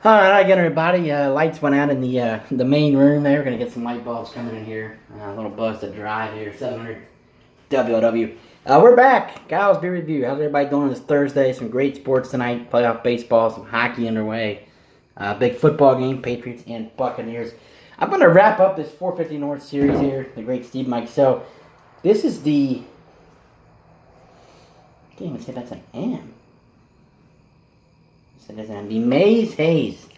All right, again, everybody. Lights went out in the main room there. We're gonna get some light bulbs coming in here. A little buzz to drive here. 700 WLW. We're back. Kyle's Beer Review. How's everybody doing this Thursday? Some great sports tonight. Playoff baseball, some hockey underway. Big football game, Patriots and Buccaneers. I'm gonna wrap up this 450 North series here. The great Steve Mike. So, this is the. I can't even say that's an M. The Maze Haze.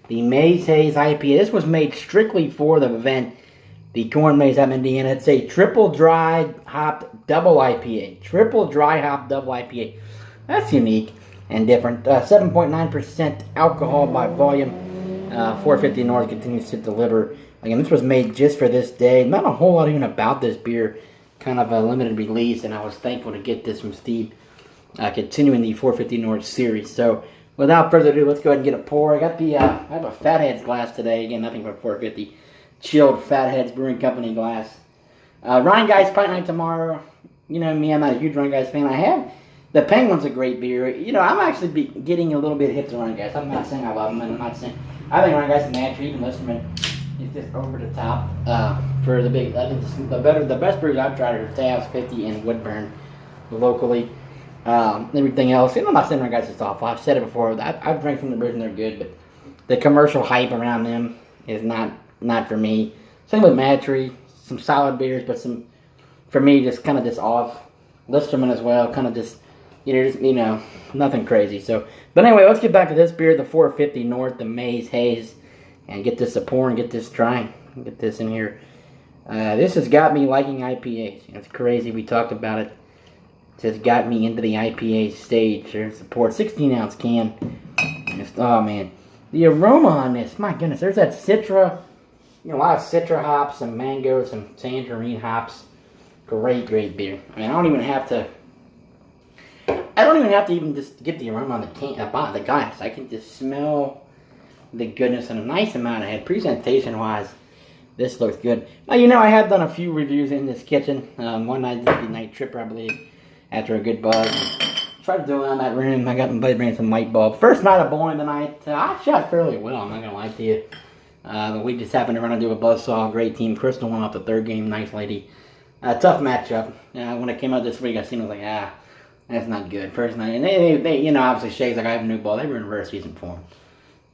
The Maze Haze IPA. This was made strictly for the event. The Corn Maze out in Indiana. It's a triple dry hopped double IPA. Triple dry hop double IPA. That's unique and different. 7.9% alcohol by volume. 450 North continues to deliver. Again, this was made just for this day. Not a whole lot even about this beer. Kind of a limited release, and I was thankful to get this from Steve. Continuing the 450 North series. So, without further ado, let's go ahead and get a pour. I got the, I have a Fatheads glass today. Again, nothing but 450. Chilled Fatheads Brewing Company glass. Ryan Guys Pint Night tomorrow. You know me, I'm not a huge Ryan Guys fan. I have, the Penguin's a great beer. You know, I'm actually getting a little bit hip to Ryan Guys. I'm not saying I love them, and I'm not saying, I think Ryan Guys is natural. Even Listerman is just over the top for the big, I think the best brews I've tried are Tabs 50 and Woodburn locally. Everything else, and I'm not saying Ryan Guys is awful. I've said it before. I've drank from the brews and they're good, but the commercial hype around them is not for me. Same with Matry, some solid beers, but some, for me, just kind of just off. Listerman as well, kind of just nothing crazy. So, but anyway, let's get back to this beer, the 450 North, the Maze Haze, and get this a pour and get this trying. Get this in here. This has got me liking IPAs. It's crazy. We talked about it. It's got me into the IPA stage. There's a pour, 16-ounce can. Just, oh man, the aroma on this, my goodness. There's that citra, a lot of citra hops, some mango, some tangerine hops. Great beer. I mean, I don't even have to even just get the aroma on the can, the glass. I can just smell the goodness and a nice amount of head. Presentation-wise, this looks good. Now, I have done a few reviews in this kitchen. One night, the night tripper, I believe. After a good buzz, tried to do around that room. I got my buddy bringing some light bulbs. First night of bowling tonight, I shot fairly well. I'm not gonna lie to you. But we just happened to run into a buzzsaw. Great team. Crystal won off the third game. Nice lady. Tough matchup. When it came out this week, I seen it, I was like, that's not good. First night, and they obviously Shay's like, I have a new ball. They were in reverse season form.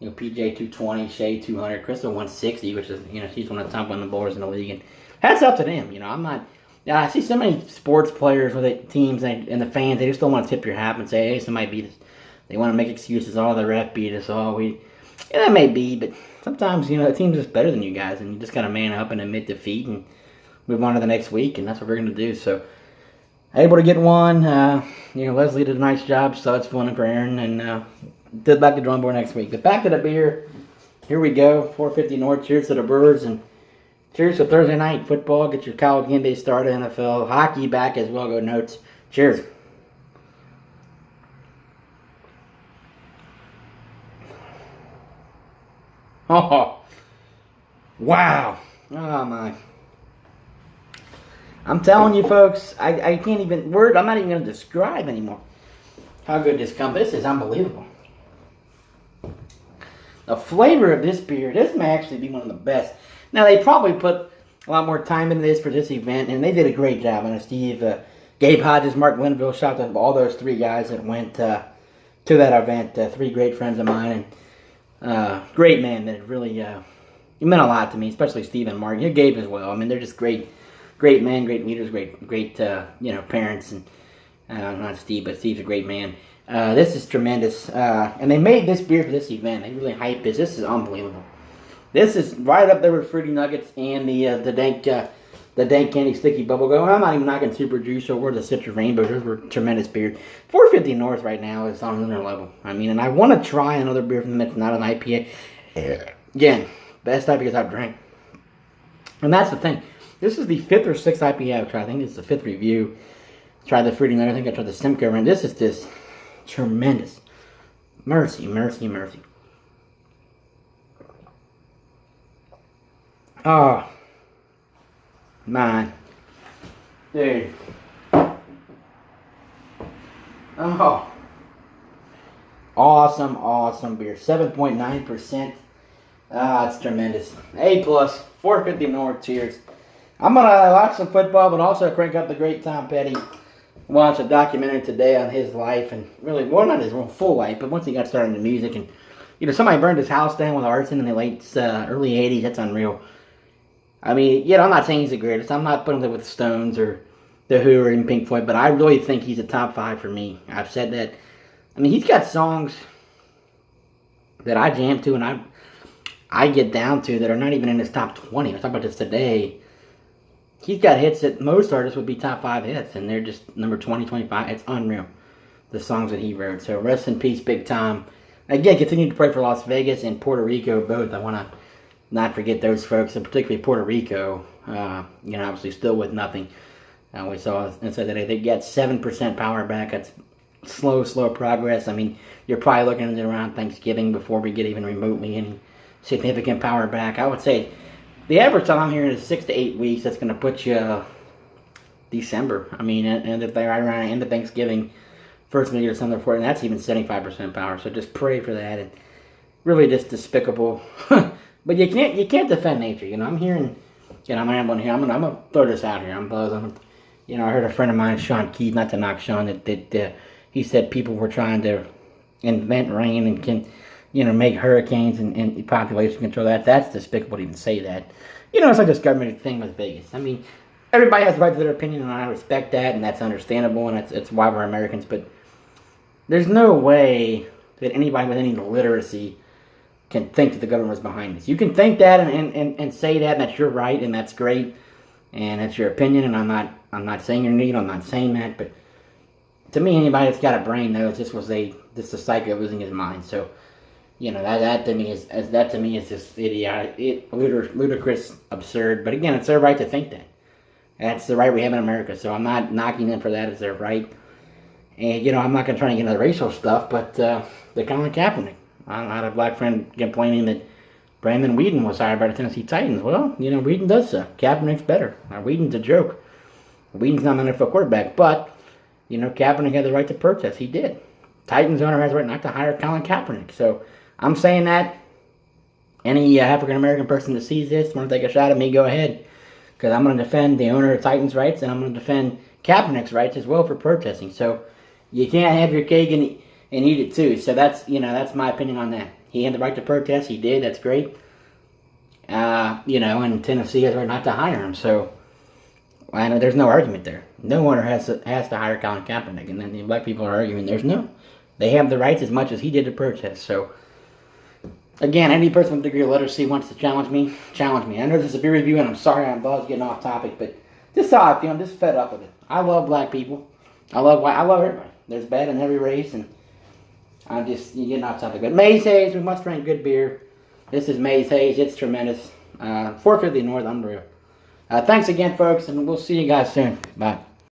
PJ 220, Shay 200, Crystal 160, which is she's one of the top one bowlers in the league. And hats up to them. I'm not. Yeah, I see so many sports players with it, teams and the fans. They just don't want to tip your hat and say, "Hey, somebody beat us." They want to make excuses. Oh, the ref beat us. That may be, but sometimes the team's just better than you guys, and you just gotta man up and admit defeat and move on to the next week, and that's what we're gonna do. So, able to get one. Leslie did a nice job, so it's fun for Aaron, and did back to drawing board next week. But back to the beer. Here we go. 450 North. Cheers to the Brewers and. Cheers to Thursday night football. Get your college game day started. NFL hockey back as well. Go Notes. Cheers. Oh, wow. Oh my. I'm telling you, folks. I can't even I'm not even going to describe anymore how good this comes. This is unbelievable. The flavor of this beer. This may actually be one of the best. Now, they probably put a lot more time into this for this event, and they did a great job. And Steve, Gabe Hodges, Mark Linville, shout out to all those three guys that went to that event. Three great friends of mine, and great man that really it meant a lot to me, especially Steve and Mark. Gabe as well. I mean, they're just great men, great leaders, great parents, and not Steve, but Steve's a great man. This is tremendous, and they made this beer for this event. They really hyped this. This is unbelievable. This is right up there with Fruity Nuggets and the dank candy sticky bubble gum. I'm not even knocking Super Juice or the Citrus Rainbow. Those were tremendous beers. 450 North right now is on another level. I mean, and I want to try another beer from them that's not an IPA. Again, best IPAs I've drank. And that's the thing. This is the 5th or 6th IPA I've tried. I think it's the 5th review. Tried the Fruity Nugget. I think I tried the Simcoe, and this is just tremendous. Mercy. Oh, man. Dude. Oh. Awesome, awesome beer. 7.9%. It's tremendous. A+, 450 North. Cheers. I'm going to watch some football, but also crank up the great Tom Petty. Watch a documentary today on his life, and really, well, not his full life, but once he got started in music, and somebody burned his house down with arson in the early 80s. That's unreal. I mean, I'm not saying he's the greatest. I'm not putting him with the Stones or the Who or even Pink Floyd, but I really think he's a top 5 for me. I've said that. I mean, he's got songs that I jam to and I get down to that are not even in his top 20. I'm talking about this today. He's got hits that most artists would be top 5 hits, and they're just number 20, 25. It's unreal, the songs that he wrote. So rest in peace, Big Tom. Again, continue to pray for Las Vegas and Puerto Rico both. I want to not forget those folks, and particularly Puerto Rico. Obviously still with nothing. We saw and said that they get 7% power back. That's slow progress. I mean, you're probably looking at around Thanksgiving before we get even remotely any significant power back. I would say the average time I'm hearing is 6 to 8 weeks. That's going to put you December. I mean, and if they're around end of Thanksgiving, first New Year, Sunday before, and that's even 75% power. So just pray for that. And really just despicable. But you can't defend nature. I'm hearing. I'm rambling here. I'm gonna throw this out here. I'm buzzing. I heard a friend of mine, Sean Keith, not to knock Sean, that he said people were trying to invent rain and can, make hurricanes and population control. That's despicable to even say that. It's like this government thing with Vegas. I mean, everybody has the right to their opinion, and I respect that, and that's understandable, and it's why we're Americans. But there's no way that anybody with any literacy can think that the government was behind this. You can think that and say that, and that's your right, and that's great, and that's your opinion, and I'm not saying you're neat, I'm not saying that, but to me, anybody that's got a brain knows this was a psycho losing his mind. So, that to me is just idiotic, ludicrous, absurd. But again, it's their right to think that. That's the right we have in America. So I'm not knocking them for that. It's their right. And I'm not going to try and get into the racial stuff, but the Colin Kaepernick. I had a black friend complaining that Brandon Whedon was hired by the Tennessee Titans. Well, Whedon does so. Kaepernick's better. Whedon's a joke. Whedon's not an NFL quarterback, but Kaepernick had the right to protest. He did. Titans owner has the right not to hire Colin Kaepernick. So I'm saying that any African American person that sees this want to take a shot at me, go ahead, because I'm going to defend the owner of Titans' rights, and I'm going to defend Kaepernick's rights as well for protesting. So you can't have your cake and eat it too. So that's my opinion on that. He had the right to protest. He did. That's great. And Tennessee has the right not to hire him. So I know there's no argument there. No owner has to hire Colin Kaepernick, and then the black people are arguing they have the rights as much as he did to protest. So again, any person with a degree of literacy wants to challenge me. I know this is a beer review, and I'm sorry I'm getting off topic, but this is how I feel. I'm just fed up with it. I love black people. I love everybody. There's bad in every race, and I'm just getting off topic. But Maze Haze, we must drink good beer. This is Maze Haze. It's tremendous. 450 North, unreal. Thanks again, folks, and we'll see you guys soon. Bye.